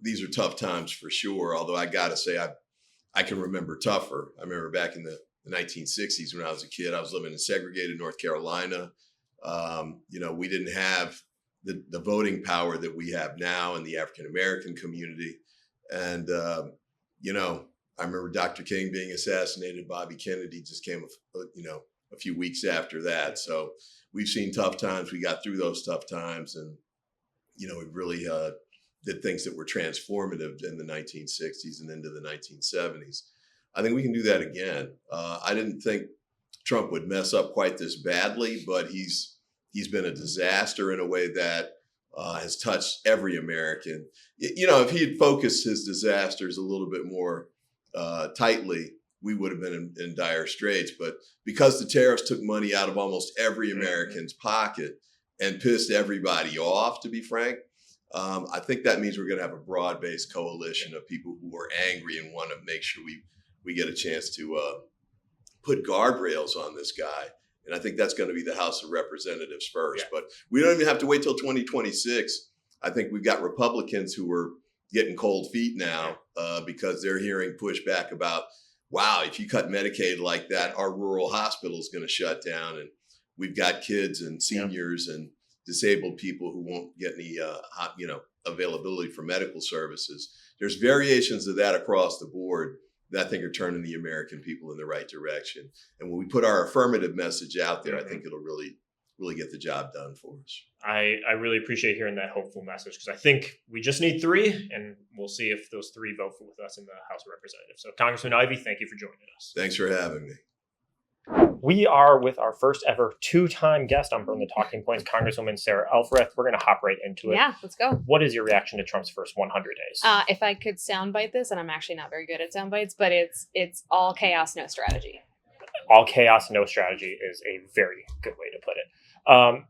these are tough times for sure. Although I got to say, I can remember tougher. I remember back in the 1960s when I was a kid, I was living in segregated North Carolina. We didn't have the voting power that we have now in the African American community. And, I remember Dr. King being assassinated. Bobby Kennedy just came, a few weeks after that. So we've seen tough times. We got through those tough times, and we really did things that were transformative in the 1960s and into the 1970s. I think we can do that again. I didn't think Trump would mess up quite this badly, but he's been a disaster in a way that has touched every American. If he had focused his disasters a little bit more tightly, we would have been in dire straits. But because the tariffs took money out of almost every American's pocket and pissed everybody off, to be frank, I think that means we're going to have a broad-based coalition of people who are angry and want to make sure we get a chance to put guardrails on this guy. And I think that's going to be the House of Representatives first. Yeah. But we don't even have to wait till 2026. I think we've got Republicans who are getting cold feet now because they're hearing pushback about, wow, if you cut Medicaid like that, our rural hospital is going to shut down. And we've got kids and seniors and disabled people who won't get any availability for medical services. There's variations of that across the board that I think are turning the American people in the right direction. And when we put our affirmative message out there, I think it'll really, really get the job done for us. I really appreciate hearing that hopeful message, because I think we just need 3, and we'll see if those 3 vote with us in the House of Representatives. So Congressman Ivey, thank you for joining us. Thanks for having me. We are with our first ever 2-time guest on Burn the Talking Points, Congresswoman Sarah Elfreth. We're going to hop right into it. Yeah, let's go. What is your reaction to Trump's first 100 days? If I could soundbite this, and I'm actually not very good at sound bites, but it's all chaos, no strategy. All chaos, no strategy is a very good way to put it.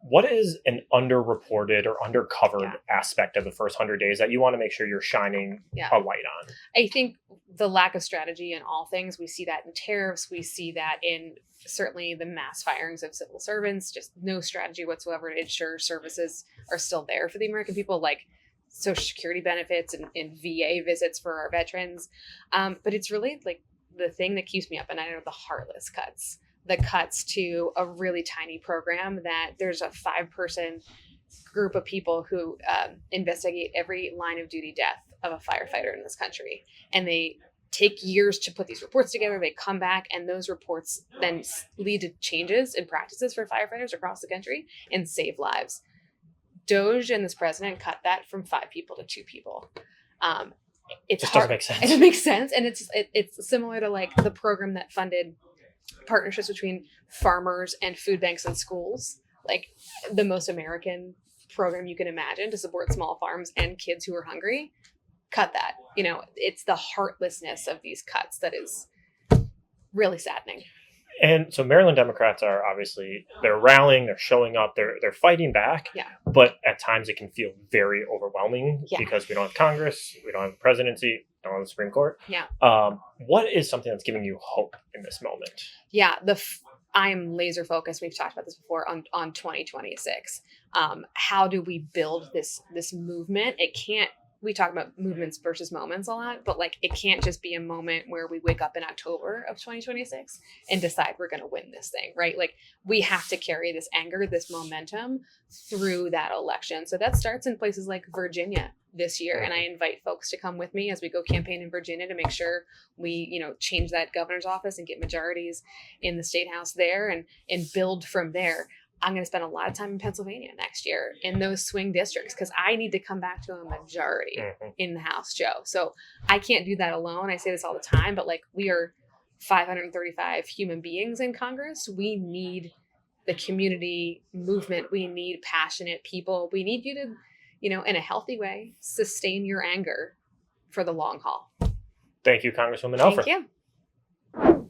What is an underreported or undercovered aspect of the first 100 days that you want to make sure you're shining a light on? I think the lack of strategy in all things, we see that in tariffs, we see that in certainly the mass firings of civil servants, just no strategy whatsoever to ensure services are still there for the American people, like Social Security benefits and VA visits for our veterans. But it's really like the thing that keeps me up at night are the heartless cuts. The cuts to a really tiny program that there's a 5-person group of people who investigate every line of duty death of a firefighter in this country. And they take years to put these reports together. They come back, and those reports then lead to changes in practices for firefighters across the country and save lives. DOJ and this president cut that from 5 people to 2 people. It just doesn't make sense. It doesn't make sense. And it's similar to like the program that funded partnerships between farmers and food banks and schools, like the most American program you can imagine to support small farms and kids who are hungry. Cut that. It's the heartlessness of these cuts that is really saddening. And so Maryland Democrats are obviously, they're rallying, they're showing up, they're fighting back. Yeah. But at times it can feel very overwhelming because we don't have Congress, we don't have the presidency, we don't have the Supreme Court. Yeah. What is something that's giving you hope in this moment? Yeah. I am laser focused. We've talked about this before on 2026. How do we build this movement? We talk about movements versus moments a lot, but like it can't just be a moment where we wake up in October of 2026 and decide we're going to win this thing, right? Like we have to carry this anger, this momentum through that election. So that starts in places like Virginia this year. And I invite folks to come with me as we go campaign in Virginia to make sure we, change that governor's office and get majorities in the state house there and build from there. I'm going to spend a lot of time in Pennsylvania next year in those swing districts because I need to come back to a majority in the House, Joe. So I can't do that alone. I say this all the time, but like we are 535 human beings in Congress. We need the community movement. We need passionate people. We need you to, in a healthy way, sustain your anger for the long haul. Thank you, Congresswoman Thank Elfreth. you.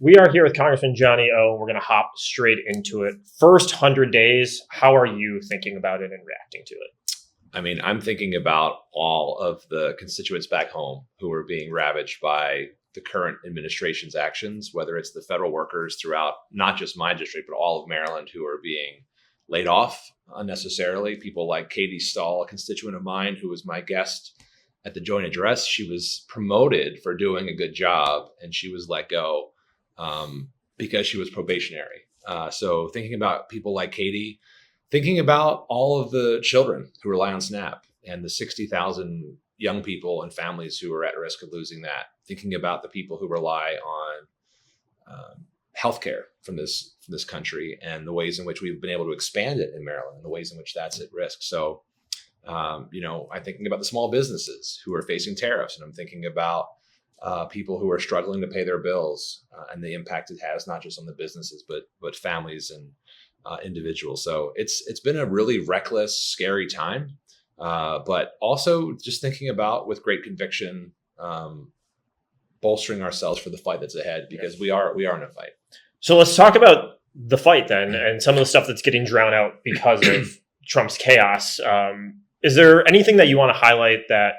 We are here with Congressman Johnny O. We're going to hop straight into it. First 100 days, how are you thinking about it and reacting to it? I mean, I'm thinking about all of the constituents back home who are being ravaged by the current administration's actions, whether it's the federal workers throughout not just my district, but all of Maryland who are being laid off unnecessarily. People like Katie Stahl, a constituent of mine who was my guest at the joint address. She was promoted for doing a good job and she was let go because she was probationary. So thinking about people like Katie, thinking about all of the children who rely on SNAP and the 60,000 young people and families who are at risk of losing that, thinking about the people who rely on healthcare from this country and the ways in which we've been able to expand it in Maryland and the ways in which that's at risk. So, I'm thinking about the small businesses who are facing tariffs, and I'm thinking about people who are struggling to pay their bills and the impact it has not just on the businesses, but families and individuals. So it's been a really reckless, scary time, but also just thinking about with great conviction, bolstering ourselves for the fight that's ahead because we are in a fight. So let's talk about the fight then and some of the stuff that's getting drowned out because of Trump's chaos. Is there anything that you want to highlight that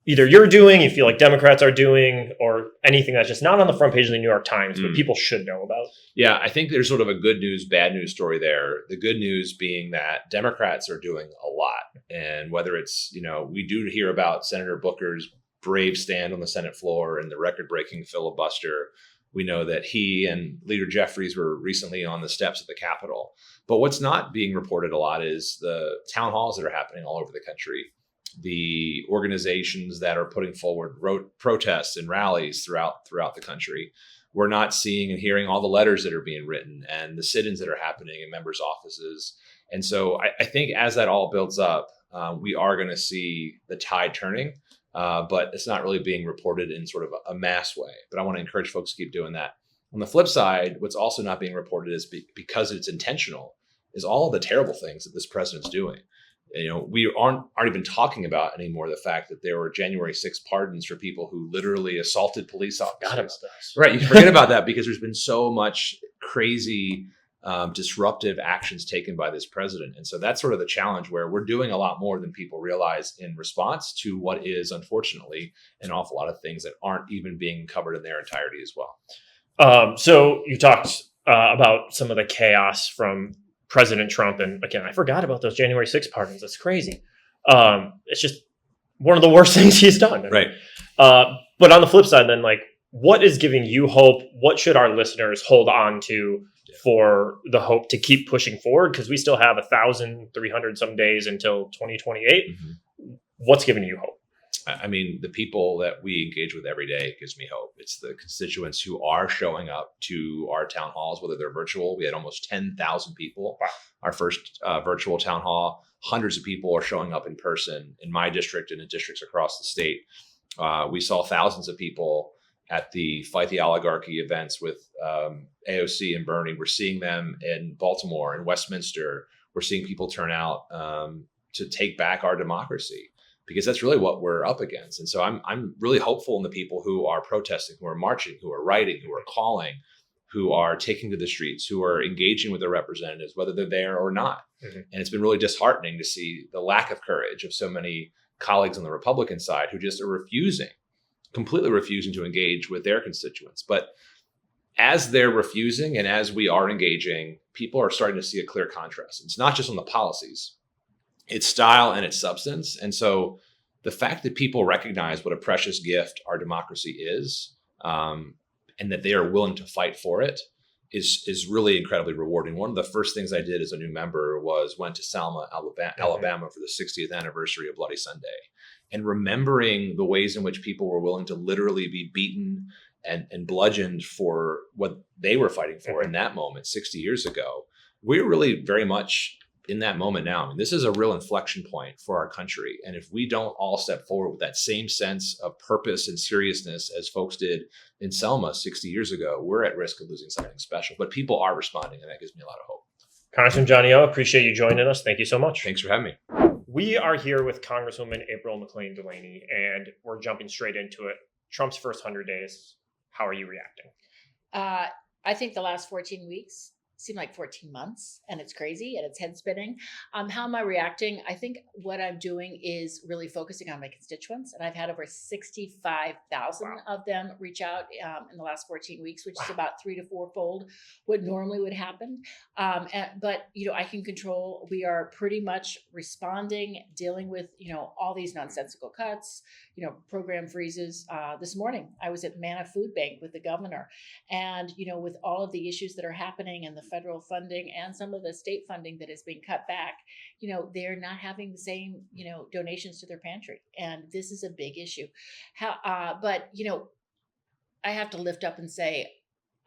either you're doing, you feel like Democrats are doing, or anything that's just not on the front page of the New York Times, but people should know about? Yeah, I think there's sort of a good news, bad news story there. The good news being that Democrats are doing a lot. And whether it's, we do hear about Senator Booker's brave stand on the Senate floor and the record-breaking filibuster. We know that he and Leader Jeffries were recently on the steps of the Capitol. But what's not being reported a lot is the town halls that are happening all over the country, the organizations that are putting forward protests and rallies throughout the country. We're not seeing and hearing all the letters that are being written and the sit-ins that are happening in members' offices. And so I think as that all builds up, we are going to see the tide turning, but it's not really being reported in sort of a mass way. But I want to encourage folks to keep doing that. On the flip side, what's also not being reported is because it's intentional, is all of the terrible things that this president's doing. We aren't even talking about anymore the fact that there were January 6th pardons for people who literally assaulted police officers. Right, you can forget about that because there's been so much crazy disruptive actions taken by this president. And so that's sort of the challenge where we're doing a lot more than people realize in response to what is, unfortunately, an awful lot of things that aren't even being covered in their entirety as well. So you talked about some of the chaos from President Trump. And again, I forgot about those January 6th pardons. That's crazy. It's just one of the worst things he's done. Right. But on the flip side, then, what is giving you hope? What should our listeners hold on to for the hope to keep pushing forward? Because we still have 1,300 some days until 2028. Mm-hmm. What's giving you hope? I mean, the people that we engage with every day gives me hope. It's the constituents who are showing up to our town halls, whether they're virtual. We had almost 10,000 people. Wow. Our first virtual town hall. Hundreds of people are showing up in person in my district and in districts across the state. We saw thousands of people at the Fight the Oligarchy events with AOC and Bernie. We're seeing them in Baltimore and Westminster. We're seeing people turn out to take back our democracy, because that's really what we're up against. And so I'm really hopeful in the people who are protesting, who are marching, who are writing, who are calling, who are taking to the streets, who are engaging with their representatives, whether they're there or not. Mm-hmm. And it's been really disheartening to see the lack of courage of so many colleagues on the Republican side who just are completely refusing to engage with their constituents. But as they're refusing and as we are engaging, people are starting to see a clear contrast. It's not just on the policies, it's style and its substance. And so the fact that people recognize what a precious gift our democracy is, and that they are willing to fight for it is really incredibly rewarding. One of the first things I did as a new member went to Selma, Alabama for the 60th anniversary of Bloody Sunday. And remembering the ways in which people were willing to literally be beaten and bludgeoned for what they were fighting for in that moment 60 years ago. We're really very much in that moment now. I mean, this is a real inflection point for our country. And if we don't all step forward with that same sense of purpose and seriousness as folks did in Selma 60 years ago, we're at risk of losing something special. But people are responding, and that gives me a lot of hope. Congressman Johnny O, appreciate you joining us. Thank you so much. Thanks for having me. We are here with Congresswoman April McLean Delaney, and we're jumping straight into it. Trump's first 100 days. How are you reacting? I think the last 14 weeks seem like 14 months, and it's crazy and it's head spinning. How am I reacting? I think what I'm doing is really focusing on my constituents, and I've had over 65,000 of them reach out in the last 14 weeks, which is about 3 to 4-fold what normally would happen. But I can control. We are pretty much responding, dealing with all these nonsensical cuts, program freezes. This morning, I was at Manna Food Bank with the governor, and with all of the issues that are happening and the federal funding and some of the state funding that is being cut back, they're not having the same donations to their pantry, and this is a big issue. But I have to lift up and say,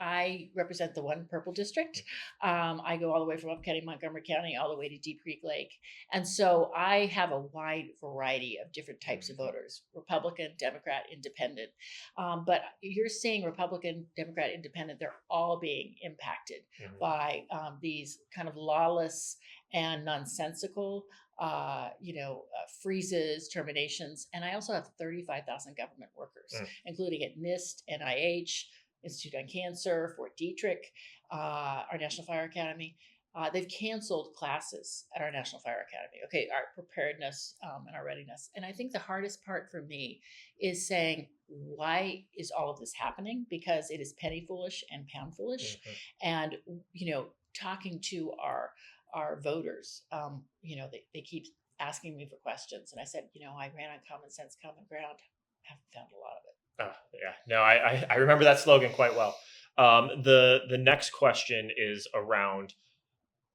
I represent the one purple district. I go all the way from Upper County, Montgomery County, all the way to Deep Creek Lake. And so I have a wide variety of different types of voters: Republican, Democrat, Independent. But you're seeing Republican, Democrat, Independent, they're all being impacted by these kind of lawless and nonsensical freezes, terminations. And I also have 35,000 government workers, including at NIST, NIH, Institute on Cancer, Fort Detrick, our National Fire Academy. They've canceled classes at our National Fire Academy. Okay, our preparedness and our readiness. And I think the hardest part for me is saying, why is all of this happening? Because it is penny foolish and pound foolish. And, talking to our voters, they keep asking me for questions. And I said, I ran on common sense, common ground. Haven't found a lot of it. Yeah, no, I remember that slogan quite well. The next question is around,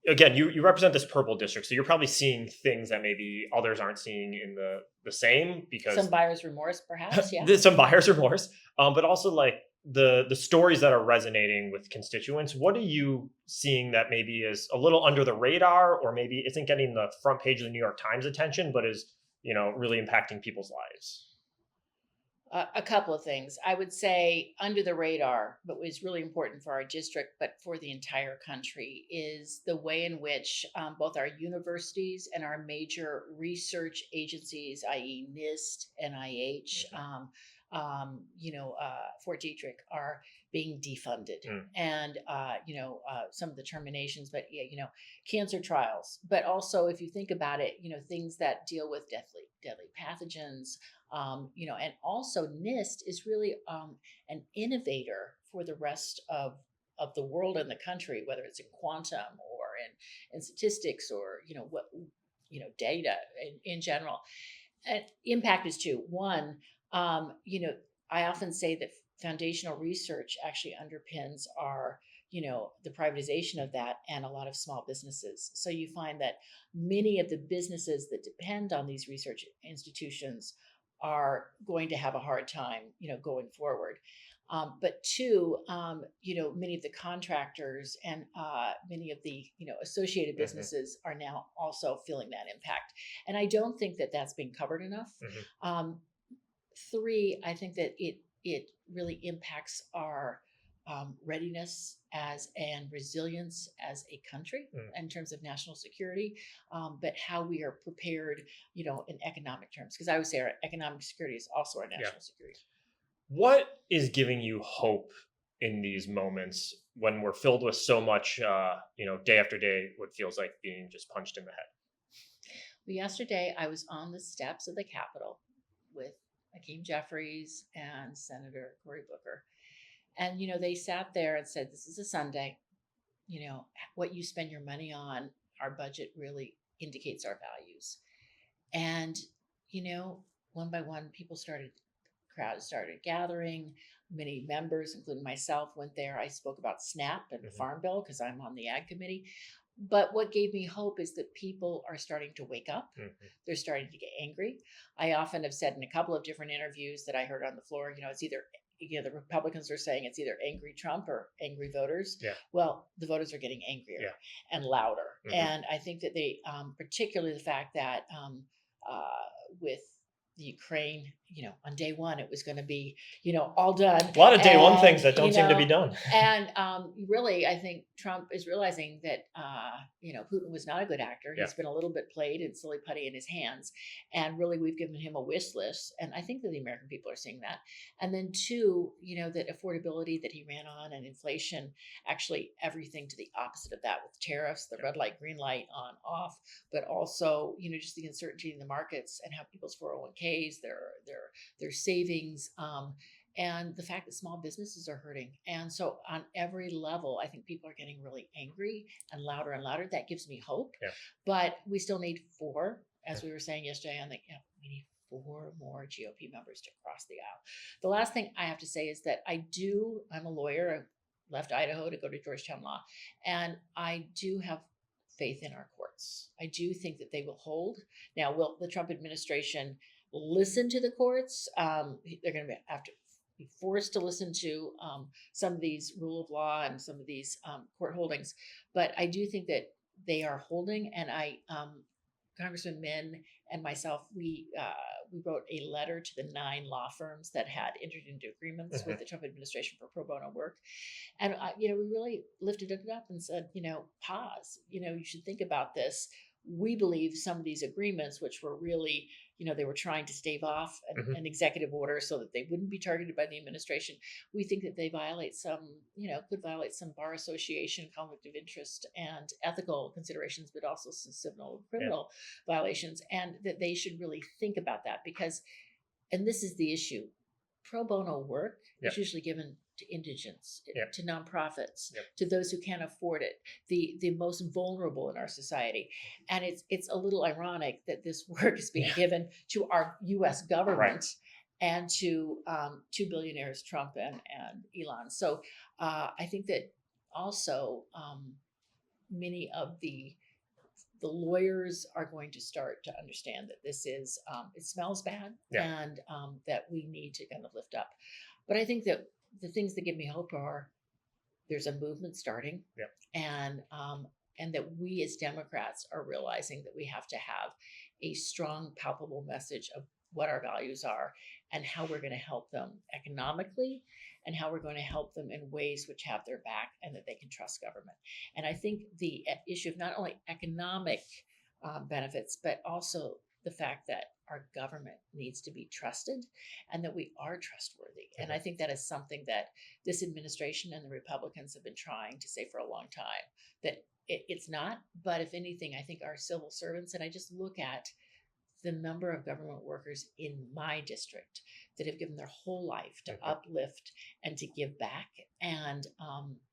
again, you represent this purple district, so you're probably seeing things that maybe others aren't seeing in the same, because Some buyer's remorse, perhaps. Yeah. some buyer's remorse, but also like the stories that are resonating with constituents. What are you seeing that maybe is a little under the radar, or maybe isn't getting the front page of the New York Times attention, but is really impacting people's lives? A couple of things. I would say under the radar, but was really important for our district, but for the entire country, is the way in which both our universities and our major research agencies, i.e., NIST, NIH, Fort Detrick, are being defunded, and some of the terminations, but cancer trials. But also, if you think about it, things that deal with deadly pathogens. And also NIST is really an innovator for the rest of the world and the country, whether it's in quantum or in statistics or data in general. And impact is two. One, I often say that foundational research actually underpins our the privatization of that and a lot of small businesses. So you find that many of the businesses that depend on these research institutions are going to have a hard time, going forward. But two, many of the contractors and many of the, associated businesses are now also feeling that impact. And I don't think that that's being covered enough. Three, I think that it really impacts our readiness and resilience as a country in terms of national security, but how we are prepared, in economic terms. Because I would say our economic security is also our national security. What is giving you hope in these moments when we're filled with so much, day after day, what feels like being just punched in the head? Well, yesterday I was on the steps of the Capitol with Hakeem Jeffries and Senator Cory Booker. And, they sat there and said, this is a Sunday. What you spend your money on, our budget really indicates our values. And, one by one, crowds started gathering. Many members, including myself, went there. I spoke about SNAP and the Farm Bill because I'm on the Ag Committee. But what gave me hope is that people are starting to wake up. They're starting to get angry. I often have said in a couple of different interviews that I heard on the floor, it's either, the Republicans are saying it's either angry Trump or angry voters. Yeah. Well, the voters are getting angrier and louder. And I think that they, particularly the fact that with the Ukraine, on day one, it was going to be, all done. A lot of day one things And, that don't seem to be done. And really, I think Trump is realizing that, Putin was not a good actor. Yeah. He's been a little bit played and silly putty in his hands. And really, we've given him a wish list. And I think that the American people are seeing that. And then two, that affordability that he ran on and inflation, actually everything to the opposite of that with tariffs, the red light, green light, on, off, but also, just the uncertainty in the markets and how people's 401ks, their savings, and the fact that small businesses are hurting. And so on every level, I think people are getting really angry and louder and louder. That gives me hope. Yeah. But we still need four, as we were saying yesterday, we need 4 more GOP members to cross the aisle. The last thing I have to say is that I'm a lawyer. I left Idaho to go to Georgetown Law, and I do have faith in our courts. I do think that they will hold. Now, will the Trump administration listen to the courts? They're going to have to be forced to listen to some of these rule of law and some of these court holdings. But I do think that they are holding. And Congressman Min and myself, we wrote a letter to the 9 law firms that had entered into agreements with the Trump administration for pro bono work. And, we really lifted it up and said, pause, you should think about this. We believe some of these agreements, which were really, they were trying to stave off an executive order so that they wouldn't be targeted by the administration. We think that they violate could violate some bar association, conflict of interest, and ethical considerations, but also some civil and criminal violations, and that they should really think about that because, and this is the issue, pro bono work is usually given to indigents, to nonprofits, to those who can't afford it, the most vulnerable in our society. And it's a little ironic that this work is being given to our U.S. government and to 2 billionaires, Trump and Elon. So I think that also many of the lawyers are going to start to understand that this is, it smells bad and that we need to kind of lift up. But I think that the things that give me hope are there's a movement starting and that we as Democrats are realizing that we have to have a strong, palpable message of what our values are and how we're going to help them economically and how we're going to help them in ways which have their back and that they can trust government. And I think the issue of not only economic benefits, but also the fact that our government needs to be trusted and that we are trustworthy. And I think that is something that this administration and the Republicans have been trying to say for a long time, that it's not. But if anything, I think our civil servants, and I just look at the number of government workers in my district that have given their whole life to uplift and to give back. And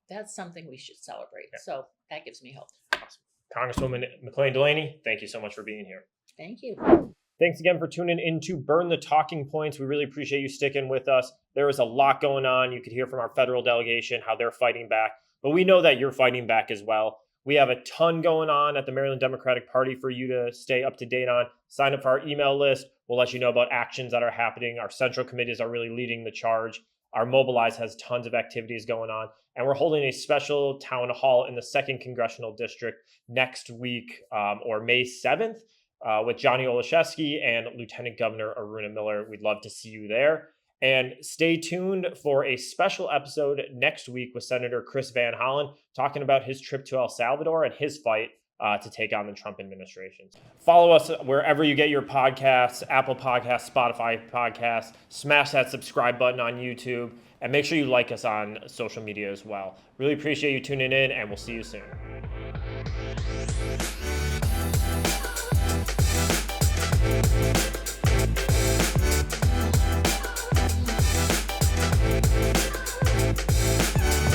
that's something we should celebrate. So that gives me hope. Awesome. Congresswoman McLean Delaney, thank you so much for being here. Thank you. Thanks again for tuning in to Burn the Talking Points. We really appreciate you sticking with us. There is a lot going on. You could hear from our federal delegation how they're fighting back, but we know that you're fighting back as well. We have a ton going on at the Maryland Democratic Party for you to stay up to date on. Sign up for our email list. We'll let you know about actions that are happening. Our central committees are really leading the charge. Our Mobilize has tons of activities going on. And we're holding a special town hall in the 2nd Congressional District next week, or May 7th, with Johnny Olszewski and Lieutenant Governor Aruna Miller. We'd love to see you there. And stay tuned for a special episode next week with Senator Chris Van Hollen talking about his trip to El Salvador and his fight to take on the Trump administration. Follow us wherever you get your podcasts, Apple Podcasts, Spotify Podcasts. Smash that subscribe button on YouTube. And make sure you like us on social media as well. Really appreciate you tuning in, and we'll see you soon.